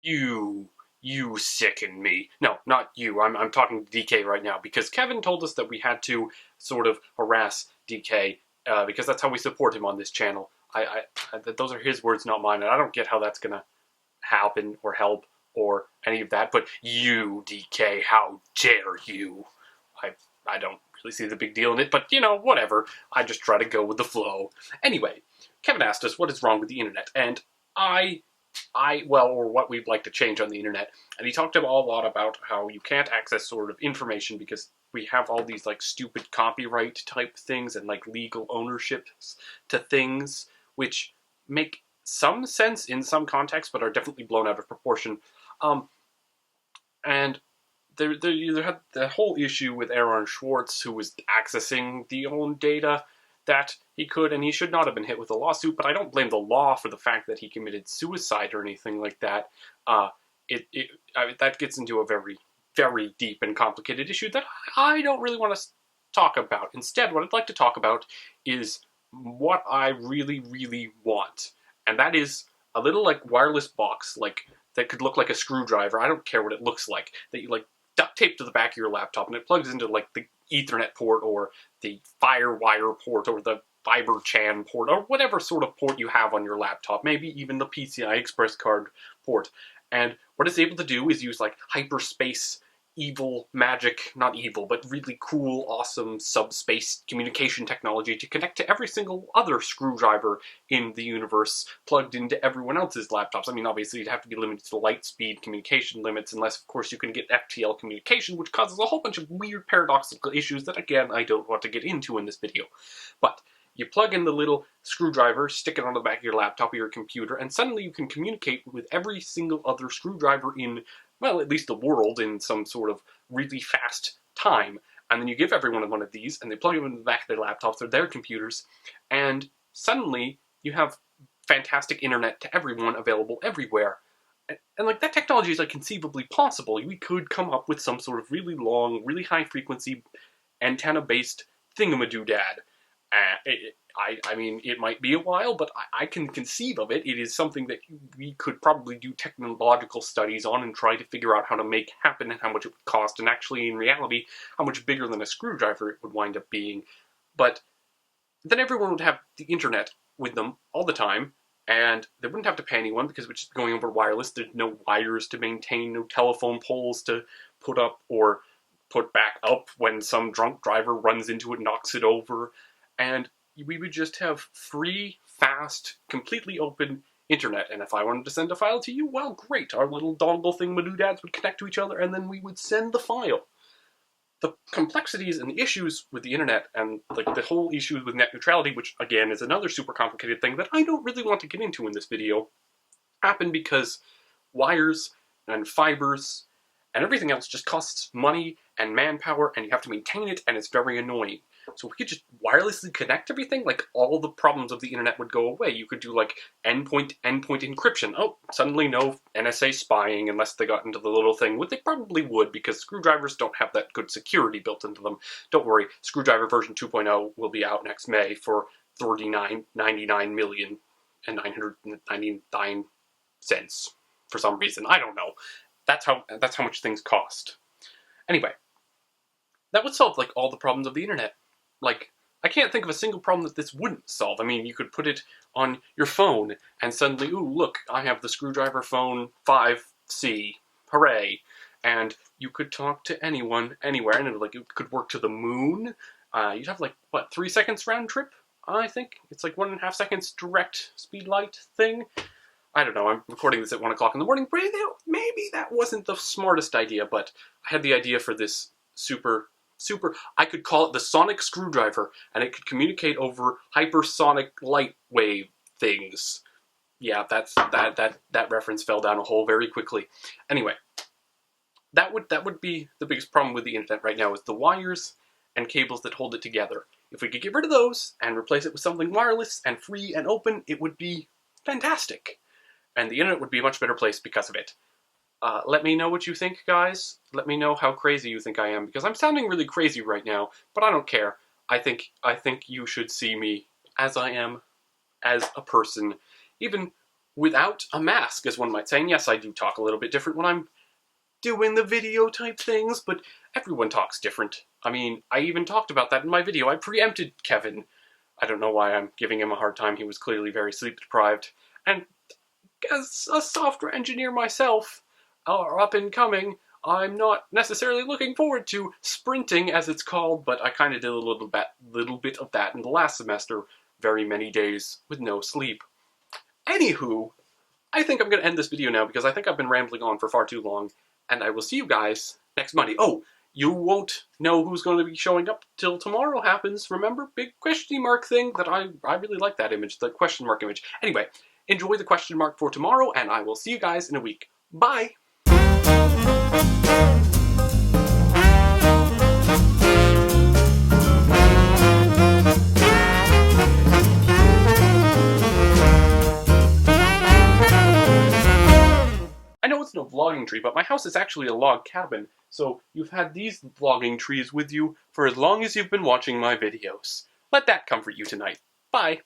You sicken me. No, not you. I'm talking to DK right now because Kevin told us that we had to sort of harass DK because that's how we support him on this channel. Those are his words, not mine, and I don't get how that's gonna happen or help or any of that. But you, DK, how dare you? I I don't really see the big deal in it, but you know, whatever. I just try to go with the flow. Anyway, Kevin asked us what is wrong with the internet, and well, or what we'd like to change on the internet. And he talked a lot about how you can't access sort of information because we have all these like stupid copyright type things and like legal ownerships to things, which make some sense in some contexts, but are definitely blown out of proportion. Um, and there had the whole issue with Aaron Schwartz, who was accessing the own data that he could, and he should not have been hit with a lawsuit, but I don't blame the law for the fact that he committed suicide or anything like that. That gets into a very, very deep and complicated issue that I don't really want to talk about. Instead, what I'd like to talk about is what I really, really want, and that is a little like wireless box, like that could look like a screwdriver. I don't care what it looks like. That you like duct tape to the back of your laptop, and it plugs into like the Ethernet port or the FireWire port or the Fiber Chan port or whatever sort of port you have on your laptop, maybe even the PCI Express card port. And what it's able to do is use like hyperspace evil magic, not evil, but really cool, awesome subspace communication technology to connect to every single other screwdriver in the universe plugged into everyone else's laptops. I mean, obviously, you'd have to be limited to light speed communication limits, unless, of course, you can get FTL communication, which causes a whole bunch of weird paradoxical issues that, again, I don't want to get into in this video. But you plug in the little screwdriver, stick it on the back of your laptop or your computer, and suddenly you can communicate with every single other screwdriver in, well, at least the world, in some sort of really fast time. And then you give everyone one of these, and they plug them into the back of their laptops or their computers, and suddenly you have fantastic internet to everyone available everywhere. And like, that technology is like conceivably possible. We could come up with some sort of really long, really high frequency antenna-based thingamadoodad. I mean, it might be a while, but I can conceive of it. It is something that we could probably do technological studies on and try to figure out how to make happen and how much it would cost, and actually, in reality, how much bigger than a screwdriver it would wind up being. But then everyone would have the internet with them all the time, and they wouldn't have to pay anyone because we're just going over wireless. There's no wires to maintain, no telephone poles to put up or put back up when some drunk driver runs into it and knocks it over. And we would just have free, fast, completely open internet. And if I wanted to send a file to you, well, great. Our little dongle thingamadoodads would connect to each other, and then we would send the file. The complexities and the issues with the internet and like the whole issue with net neutrality, which again is another super complicated thing that I don't really want to get into in this video, happen because wires and fibers and everything else just costs money and manpower, and you have to maintain it, and it's very annoying. So if we could just wirelessly connect everything, like, all the problems of the internet would go away. You could do, like, endpoint encryption. Oh, suddenly no NSA spying unless they got into the little thing. Well, they probably would, because screwdrivers don't have that good security built into them. Don't worry, screwdriver version 2.0 will be out next May for $39.999 for some reason. I don't know. That's how much things cost. Anyway, that would solve, like, all the problems of the internet. Like, I can't think of a single problem that this wouldn't solve. I mean, you could put it on your phone, and suddenly, ooh, look, I have the screwdriver phone 5C. Hooray. And you could talk to anyone, anywhere, and it could work to the moon. You'd have, like, what, 3 seconds round trip? I think. It's like 1.5 seconds direct speed light thing. I don't know, I'm recording this at 1 o'clock in the morning. Maybe that wasn't the smartest idea, but I had the idea for this super, I could call it the sonic screwdriver, and it could communicate over hypersonic light wave things. Yeah, that reference fell down a hole very quickly. Anyway, that would be the biggest problem with the internet right now, is the wires and cables that hold it together. If we could get rid of those and replace it with something wireless and free and open, it would be fantastic. And the internet would be a much better place because of it. Let me know what you think, guys. Let me know how crazy you think I am, because I'm sounding really crazy right now, but I don't care. I think you should see me as I am, as a person, even without a mask, as one might say. And yes, I do talk a little bit different when I'm doing the video type things, but everyone talks different. I mean, I even talked about that in my video. I preempted Kevin. I don't know why I'm giving him a hard time. He was clearly very sleep deprived. And as a software engineer myself, up and coming, I'm not necessarily looking forward to sprinting, as it's called, but I kind of did a little bit of that in the last semester, very many days with no sleep. Anywho, I think I'm going to end this video now because I think I've been rambling on for far too long, and I will see you guys next Monday. Oh, you won't know who's going to be showing up till tomorrow happens. Remember, big question mark thing that I really like that image, the question mark image. Anyway, enjoy the question mark for tomorrow, and I will see you guys in a week. Bye! I know it's no vlogging tree, but my house is actually a log cabin, so you've had these vlogging trees with you for as long as you've been watching my videos. Let that comfort you tonight. Bye!